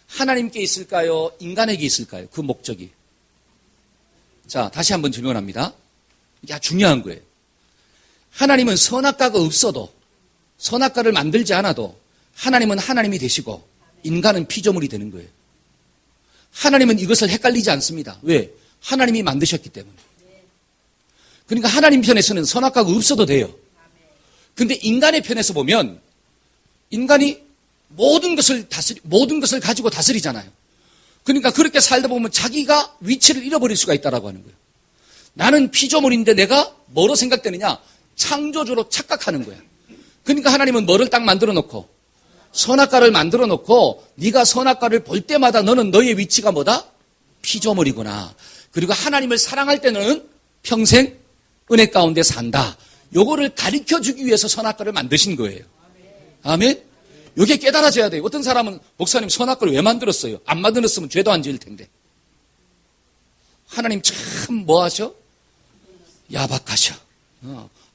하나님께 있을까요? 인간에게 있을까요? 그 목적이. 자, 다시 한번 질문합니다. 이게 아주 중요한 거예요. 하나님은 선악과가 없어도 선악과를 만들지 않아도 하나님은 하나님이 되시고 인간은 피조물이 되는 거예요. 하나님은 이것을 헷갈리지 않습니다. 왜? 하나님이 만드셨기 때문에. 그러니까 하나님 편에서는 선악과가 없어도 돼요. 근데 인간의 편에서 보면 인간이 모든 것을 가지고 다스리잖아요. 그러니까 그렇게 살다 보면 자기가 위치를 잃어버릴 수가 있다라고 하는 거예요. 나는 피조물인데 내가 뭐로 생각되느냐? 창조주로 착각하는 거야. 그러니까 하나님은 뭐를 딱 만들어 놓고 선악과를 만들어 놓고 네가 선악과를 볼 때마다 너는 너의 위치가 뭐다? 피조물이구나. 그리고 하나님을 사랑할 때 너는 평생 은혜 가운데 산다. 요거를 가르쳐주기 위해서 선악과를 만드신 거예요. 아멘? 요게 깨달아져야 돼요. 어떤 사람은 목사님 선악과를 왜 만들었어요? 안 만들었으면 죄도 안 지을 텐데. 하나님 참 뭐 하셔? 야박하셔.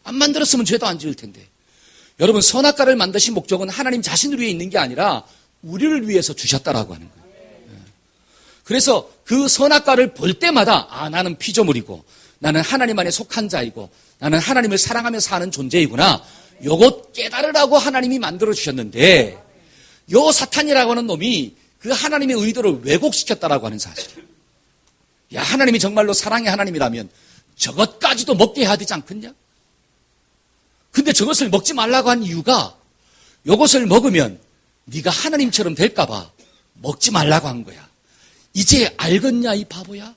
안 만들었으면 죄도 안 지을 텐데. 여러분 선악과를 만드신 목적은 하나님 자신을 위해 있는 게 아니라 우리를 위해서 주셨다라고 하는 거예요. 그래서 그 선악과를 볼 때마다 나는 피조물이고 나는 하나님 안에 속한 자이고 나는 하나님을 사랑하며 사는 존재이구나. 요것 깨달으라고 하나님이 만들어 주셨는데 요 사탄이라고 하는 놈이 그 하나님의 의도를 왜곡시켰다라고 하는 사실이에요. 야, 하나님이 정말로 사랑의 하나님이라면 저것까지도 먹게 해야 되지 않겠냐? 근데 저것을 먹지 말라고 한 이유가 이것을 먹으면 네가 하나님처럼 될까 봐 먹지 말라고 한 거야. 이제 알겠냐 이 바보야?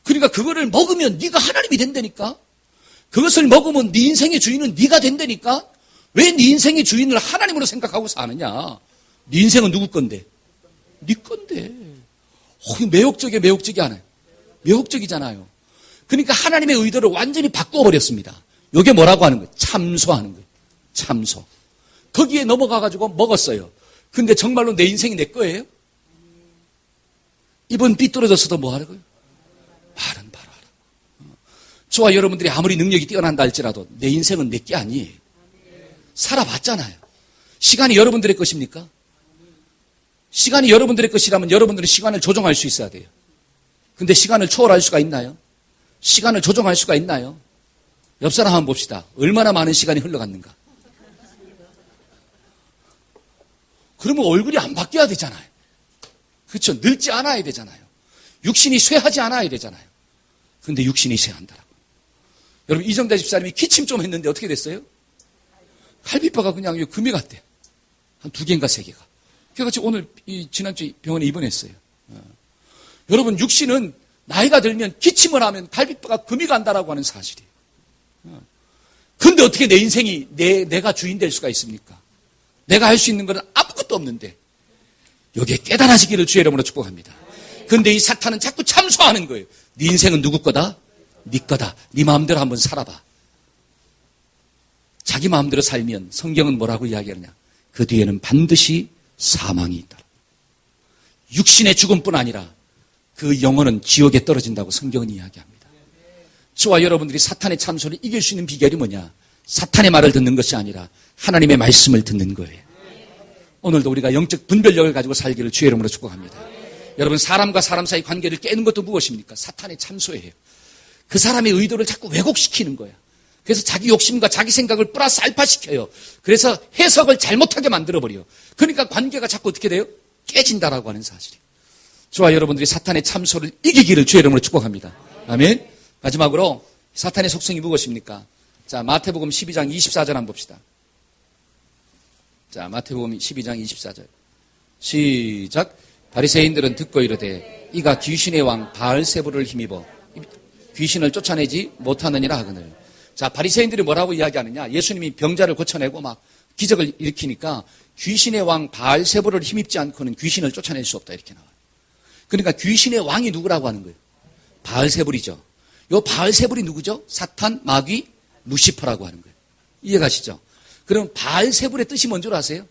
그러니까 그거를 먹으면 네가 하나님이 된다니까. 그것을 먹으면 네 인생의 주인은 네가 된다니까. 왜 네 인생의 주인을 하나님으로 생각하고 사느냐? 네 인생은 누구 건데? 네 건데. 매혹적이야, 매혹적이 않아요. 매혹적이잖아요. 그러니까 하나님의 의도를 완전히 바꿔버렸습니다. 이게 뭐라고 하는 거예요? 참소하는 거예요. 참소. 거기에 넘어가가지고 먹었어요. 근데 정말로 내 인생이 내 거예요? 입은 삐뚤어졌어도 뭐 하는 거예요? 말은 바로 하라고. 저와 여러분들이 아무리 능력이 뛰어난다 할지라도 내 인생은 내 게 아니에요. 살아봤잖아요. 시간이 여러분들의 것입니까? 시간이 여러분들의 것이라면 여러분들은 시간을 조정할 수 있어야 돼요. 근데 시간을 초월할 수가 있나요? 시간을 조정할 수가 있나요? 옆 사람 한번 봅시다. 얼마나 많은 시간이 흘러갔는가. 그러면 얼굴이 안 바뀌어야 되잖아요. 그렇죠? 늙지 않아야 되잖아요. 육신이 쇠하지 않아야 되잖아요. 근데 육신이 쇠한다라고. 여러분 이정자 집사님이 기침 좀 했는데 어떻게 됐어요? 갈비뼈가 그냥 금이 갔대. 한 2개인가 3개가. 그래서 오늘 지난주에 병원에 입원했어요. 여러분 육신은 나이가 들면 기침을 하면 갈비뼈가 금이 간다라고 하는 사실이에요. 근데 어떻게 내 인생이 내가 주인 될 수가 있습니까? 내가 할 수 있는 것은 아무것도 없는데 여기에 깨달아지기를 주의 이름으로 축복합니다. 근데 이 사탄은 자꾸 참소하는 거예요. 네 인생은 누구 거다? 네 거다. 네 마음대로 한번 살아봐. 자기 마음대로 살면 성경은 뭐라고 이야기하느냐? 그 뒤에는 반드시 사망이 있다. 육신의 죽음뿐 아니라 그 영혼은 지옥에 떨어진다고 성경은 이야기합니다. 저와 여러분들이 사탄의 참소를 이길 수 있는 비결이 뭐냐? 사탄의 말을 듣는 것이 아니라 하나님의 말씀을 듣는 거예요. 오늘도 우리가 영적 분별력을 가지고 살기를 주의 이름으로 축복합니다. 여러분 사람과 사람 사이 관계를 깨는 것도 무엇입니까? 사탄의 참소예요. 그 사람의 의도를 자꾸 왜곡시키는 거야. 그래서 자기 욕심과 자기 생각을 플러스 알파 시켜요. 그래서 해석을 잘못하게 만들어버려요. 그러니까 관계가 자꾸 어떻게 돼요? 깨진다라고 하는 사실이에요. 저와 여러분들이 사탄의 참소를 이기기를 주의 이름으로 축복합니다. 아멘. 마지막으로 사탄의 속성이 무엇입니까? 자, 마태복음 12장 24절 한번 봅시다. 자, 마태복음 12장 24절. 시작. 바리새인들은 듣고 이르되 이가 귀신의 왕 바알세불을 힘입어 귀신을 쫓아내지 못하느니라 하거늘. 자, 바리새인들이 뭐라고 이야기하느냐? 예수님이 병자를 고쳐내고 막 기적을 일으키니까 귀신의 왕 바알세불을 힘입지 않고는 귀신을 쫓아낼 수 없다 이렇게 나와요. 그러니까 귀신의 왕이 누구라고 하는 거예요? 바알세불이죠. 요 바알세불이 누구죠? 사탄, 마귀, 루시퍼라고 하는 거예요. 이해가시죠? 그럼 바알세불의 뜻이 뭔 줄 아세요?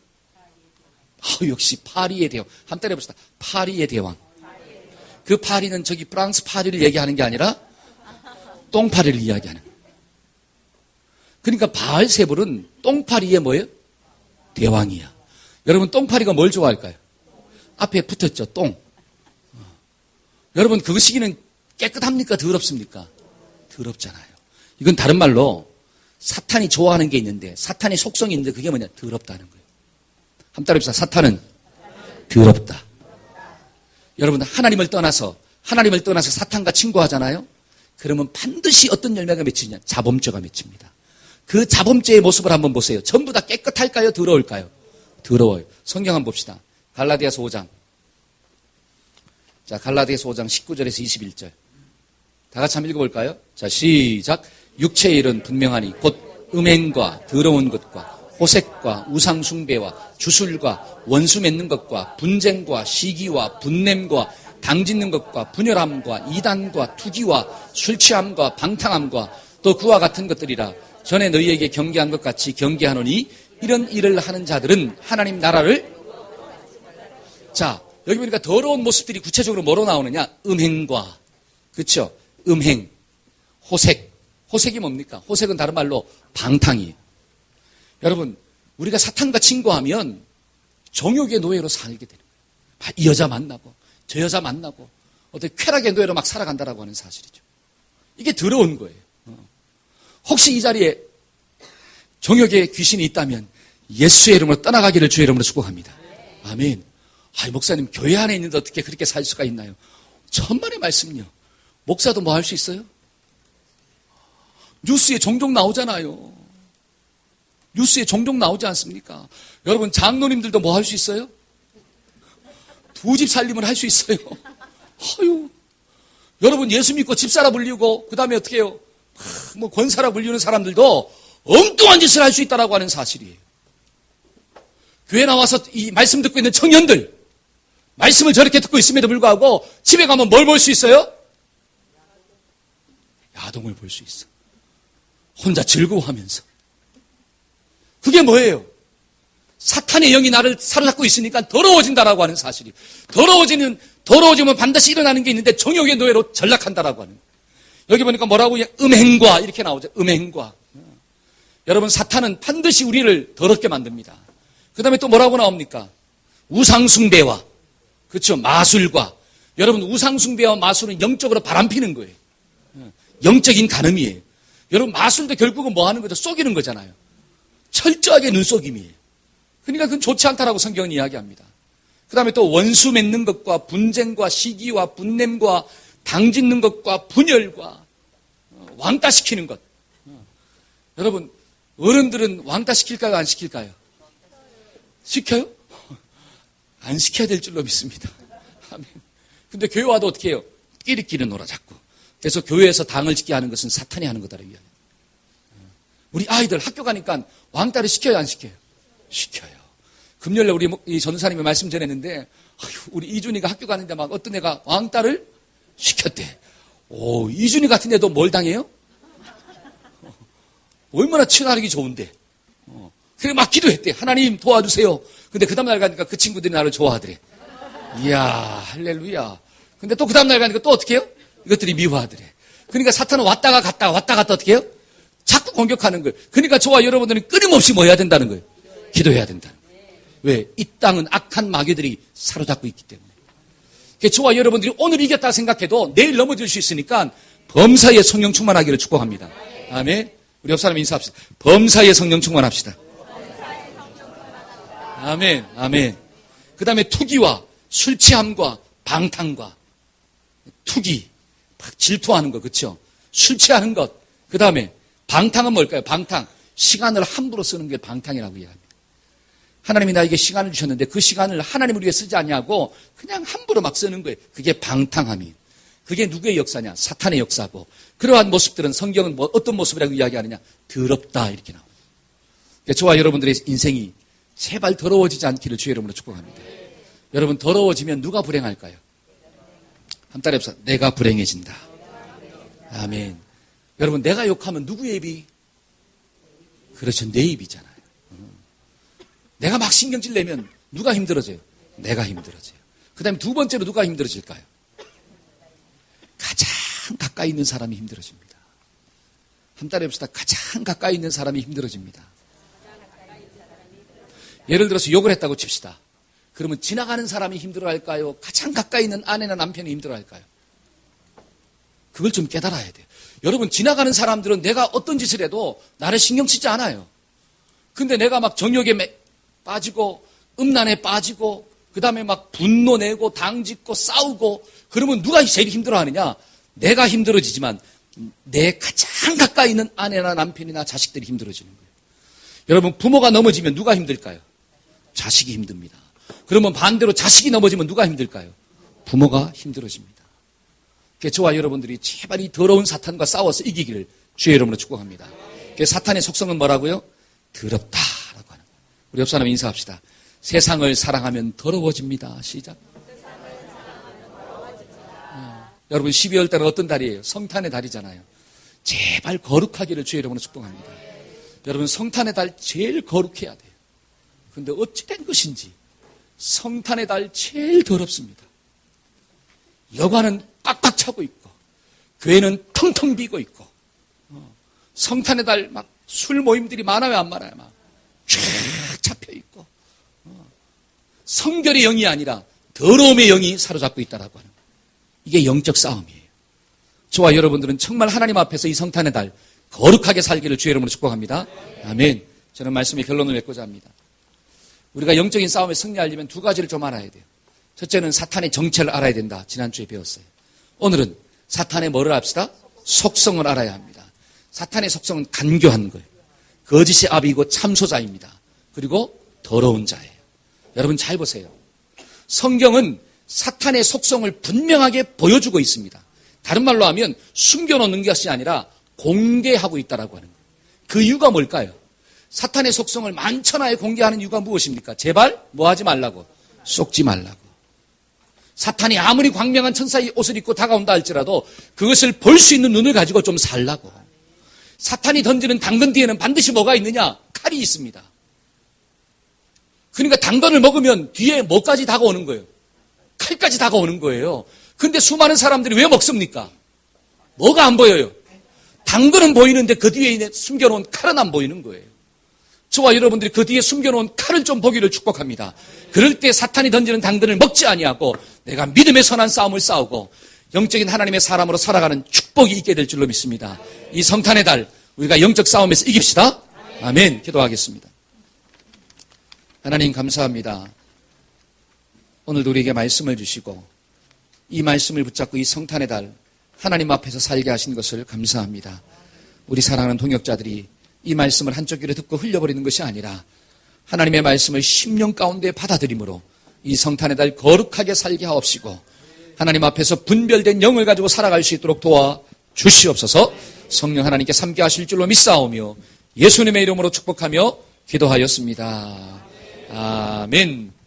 역시 파리의 대왕. 한번 때려봅시다. 파리의 대왕. 그 파리는 저기 프랑스 파리를 얘기하는 게 아니라 똥파리를 이야기하는 거예요. 그러니까 바알세불은 똥파리의 뭐예요? 대왕이야. 여러분 똥파리가 뭘 좋아할까요? 앞에 붙었죠. 똥. 여러분 그 시기는 깨끗합니까? 더럽습니까? 더럽잖아요. 이건 다른 말로 사탄이 좋아하는 게 있는데 사탄의 속성이 있는데 그게 뭐냐? 더럽다는 거예요. 한번 따라해봅시다. 사탄은 더럽다. 여러분 하나님을 떠나서 사탄과 친구하잖아요. 그러면 반드시 어떤 열매가 맺히냐? 자범죄가 맺힙니다. 그 자범죄의 모습을 한번 보세요. 전부 다 깨끗할까요? 더러울까요? 더러워요. 성경 한번 봅시다. 갈라디아서 5장. 자, 갈라디아서 5장 19절에서 21절. 다 같이 한번 읽어볼까요? 자, 시작. 육체의 일은 분명하니 곧 음행과 더러운 것과 호색과 우상숭배와 주술과 원수 맺는 것과 분쟁과 시기와 분냄과 당짓는 것과 분열함과 이단과 투기와 술취함과 방탕함과 또 그와 같은 것들이라. 전에 너희에게 경계한 것 같이 경계하노니 이런 일을 하는 자들은 하나님 나라를. 자, 여기 보니까 더러운 모습들이 구체적으로 뭐로 나오느냐? 음행과, 그렇죠? 음행, 호색. 호색이 뭡니까? 호색은 다른 말로 방탕이에요. 여러분, 우리가 사탄과 친구하면 정욕의 노예로 살게 되는 거예요. 이 여자 만나고 저 여자 만나고 어떤 쾌락의 노예로 막 살아간다라고 하는 사실이죠. 이게 더러운 거예요. 혹시 이 자리에 정욕의 귀신이 있다면 예수의 이름으로 떠나가기를 주의 이름으로 축복합니다. 아멘. 아이, 목사님, 교회 안에 있는데 어떻게 그렇게 살 수가 있나요? 천만의 말씀요. 목사도 뭐 할 수 있어요? 뉴스에 종종 나오잖아요. 뉴스에 종종 나오지 않습니까? 여러분, 장로님들도 뭐 할 수 있어요? 두 집 살림을 할 수 있어요. 아유. 여러분, 예수 믿고 집사라 불리고, 그 다음에 어떻게 해요? 뭐 권사라 불리는 사람들도 엉뚱한 짓을 할 수 있다라고 하는 사실이에요. 교회 나와서 이 말씀 듣고 있는 청년들, 말씀을 저렇게 듣고 있음에도 불구하고 집에 가면 뭘 볼 수 있어요? 야동을 볼 수 있어. 혼자 즐거워하면서. 그게 뭐예요? 사탄의 영이 나를 사로잡고 있으니까 더러워진다라고 하는 사실이. 더러워지면 반드시 일어나는 게 있는데 정욕의 노예로 전락한다라고 하는. 여기 보니까 뭐라고 음행과 이렇게 나오죠. 음행과. 여러분, 사탄은 반드시 우리를 더럽게 만듭니다. 그 다음에 또 뭐라고 나옵니까? 우상숭배와, 그렇죠, 마술과. 여러분, 우상숭배와 마술은 영적으로 바람피는 거예요. 영적인 간음이에요. 여러분, 마술도 결국은 뭐 하는 거죠? 속이는 거잖아요. 철저하게 눈속임이에요. 그러니까 그건 좋지 않다라고 성경은 이야기합니다. 그 다음에 또 원수 맺는 것과 분쟁과 시기와 분냄과 당짓는 것과 분열과 왕따시키는 것. 여러분, 어른들은 왕따시킬까요? 안 시킬까요? 시켜요? 안 시켜야 될 줄로 믿습니다. 아멘. 근데 교회 와도 어떻게 해요? 끼리끼리 놀아 자꾸. 그래서 교회에서 당을 짓게 하는 것은 사탄이 하는 거다라고 이야기해요. 우리 아이들 학교 가니까 왕따를 시켜요, 안 시켜요? 시켜요. 금요일에 우리 이 전사님이 말씀 전했는데, 우리 이준이가 학교 가는데 막 어떤 애가 왕따를 시켰대. 오, 이준이 같은 애도 뭘 당해요? 얼마나 치료하기 좋은데. 그래 막 기도했대. 하나님 도와주세요. 근데 그 다음날 가니까 그 친구들이 나를 좋아하더래. 이야, 할렐루야. 근데 또 그 다음날 가니까 또 어떻게 해요? 이것들이 미워하더래. 그러니까 사탄은 왔다가 갔다 어떻게 해요? 자꾸 공격하는 거예요. 그러니까 저와 여러분들은 끊임없이 뭐 해야 된다는 거예요? 기도해야 된다는 거예요. 왜? 이 땅은 악한 마귀들이 사로잡고 있기 때문에. 저와 여러분들이 오늘 이겼다 생각해도 내일 넘어질 수 있으니까 범사에 성령 충만하기를 축복합니다. 아멘. 우리 옆 사람 인사합시다. 범사에 성령 충만합시다. 아멘. 아멘. 그 다음에 투기와 술 취함과 방탕과 투기, 막 질투하는 것, 그렇죠? 술 취하는 것. 그 다음에 방탕은 뭘까요? 방탕. 시간을 함부로 쓰는 게 방탕이라고 이야기합니다. 하나님이 나에게 시간을 주셨는데 그 시간을 하나님을 위해 쓰지 않냐고 그냥 함부로 막 쓰는 거예요. 그게 방탕함이에요. 그게 누구의 역사냐? 사탄의 역사고. 그러한 모습들은 성경은 뭐 어떤 모습이라고 이야기하느냐? 더럽다 이렇게 나옵니다. 그러니까 저와 여러분들의 인생이 제발 더러워지지 않기를 주의 이름으로 축복합니다. 여러분, 더러워지면 누가 불행할까요? 한 달에 없어. 내가 불행해진다. 아멘. 여러분, 내가 욕하면 누구의 입이? 그렇죠. 내 입이잖아요. 내가 막 신경질 내면 누가 힘들어져요? 내가 힘들어져요. 그 다음에 두 번째로 누가 힘들어질까요? 가장 가까이 있는 사람이 힘들어집니다. 한 달에 봅시다. 가장 가까이 있는 사람이 힘들어집니다. 예를 들어서 욕을 했다고 칩시다. 그러면 지나가는 사람이 힘들어할까요? 가장 가까이 있는 아내나 남편이 힘들어할까요? 그걸 좀 깨달아야 돼요. 여러분, 지나가는 사람들은 내가 어떤 짓을 해도 나를 신경 쓰지 않아요. 근데 내가 막 정욕에 빠지고 음란에 빠지고 그 다음에 막 분노 내고 당짓고 싸우고 그러면 누가 제일 힘들어하느냐? 내가 힘들어지지만 내 가장 가까이 있는 아내나 남편이나 자식들이 힘들어지는 거예요. 여러분, 부모가 넘어지면 누가 힘들까요? 자식이 힘듭니다. 그러면 반대로 자식이 넘어지면 누가 힘들까요? 부모가 힘들어집니다. 그래서 저와 여러분들이 제발 이 더러운 사탄과 싸워서 이기기를 주의 이름으로 축복합니다. 그래서 사탄의 속성은 뭐라고요? 더럽다라고 하는 거예요. 우리 옆 사람 인사합시다. 세상을 사랑하면 더러워집니다. 시작. 여러분, 12월 달은 어떤 달이에요? 성탄의 달이잖아요. 제발 거룩하기를 주의 이름으로 축복합니다. 여러분, 성탄의 달 제일 거룩해야 돼요. 근데 어찌 된 것인지 성탄의 달 제일 더럽습니다. 여관은 꽉꽉 차고 있고 교회는 텅텅 비고 있고 성탄의 달 막 술 모임들이 많아요, 안 많아요? 막 쫙 잡혀 있고 성결의 영이 아니라 더러움의 영이 사로잡고 있다라고 하는 거예요. 이게 영적 싸움이에요. 저와 여러분들은 정말 하나님 앞에서 이 성탄의 달 거룩하게 살기를 주의 이름으로 축복합니다. 아멘. 저는 말씀의 결론을 맺고자 합니다. 우리가 영적인 싸움에 승리하려면 두 가지를 좀 알아야 돼요. 첫째는 사탄의 정체를 알아야 된다. 지난주에 배웠어요. 오늘은 사탄의 뭐를 합시다? 속성을 알아야 합니다. 사탄의 속성은 간교한 거예요. 거짓의 아비이고 참소자입니다. 그리고 더러운 자예요. 여러분 잘 보세요. 성경은 사탄의 속성을 분명하게 보여주고 있습니다. 다른 말로 하면 숨겨놓는 것이 아니라 공개하고 있다라고 하는 거예요. 그 이유가 뭘까요? 사탄의 속성을 만천하에 공개하는 이유가 무엇입니까? 제발 뭐 하지 말라고? 속지 말라고. 사탄이 아무리 광명한 천사의 옷을 입고 다가온다 할지라도 그것을 볼 수 있는 눈을 가지고 좀 살라고. 사탄이 던지는 당근 뒤에는 반드시 뭐가 있느냐? 칼이 있습니다. 그러니까 당근을 먹으면 뒤에 뭐까지 다가오는 거예요? 칼까지 다가오는 거예요. 근데 수많은 사람들이 왜 먹습니까? 뭐가 안 보여요? 당근은 보이는데 그 뒤에 숨겨놓은 칼은 안 보이는 거예요. 저와 여러분들이 그 뒤에 숨겨놓은 칼을 좀 보기를 축복합니다. 그럴 때 사탄이 던지는 당근을 먹지 아니하고 내가 믿음의 선한 싸움을 싸우고 영적인 하나님의 사람으로 살아가는 축복이 있게 될 줄로 믿습니다. 이 성탄의 달 우리가 영적 싸움에서 이깁시다. 아멘. 기도하겠습니다. 하나님 감사합니다. 오늘도 우리에게 말씀을 주시고 이 말씀을 붙잡고 이 성탄의 달 하나님 앞에서 살게 하신 것을 감사합니다. 우리 사랑하는 동역자들이 이 말씀을 한쪽 귀로 듣고 흘려버리는 것이 아니라 하나님의 말씀을 심령 가운데 받아들임으로 이 성탄의 달 거룩하게 살게 하옵시고 하나님 앞에서 분별된 영을 가지고 살아갈 수 있도록 도와주시옵소서. 성령 하나님께 삼게 하실 줄로 믿사오며 예수님의 이름으로 축복하며 기도하였습니다. 아멘.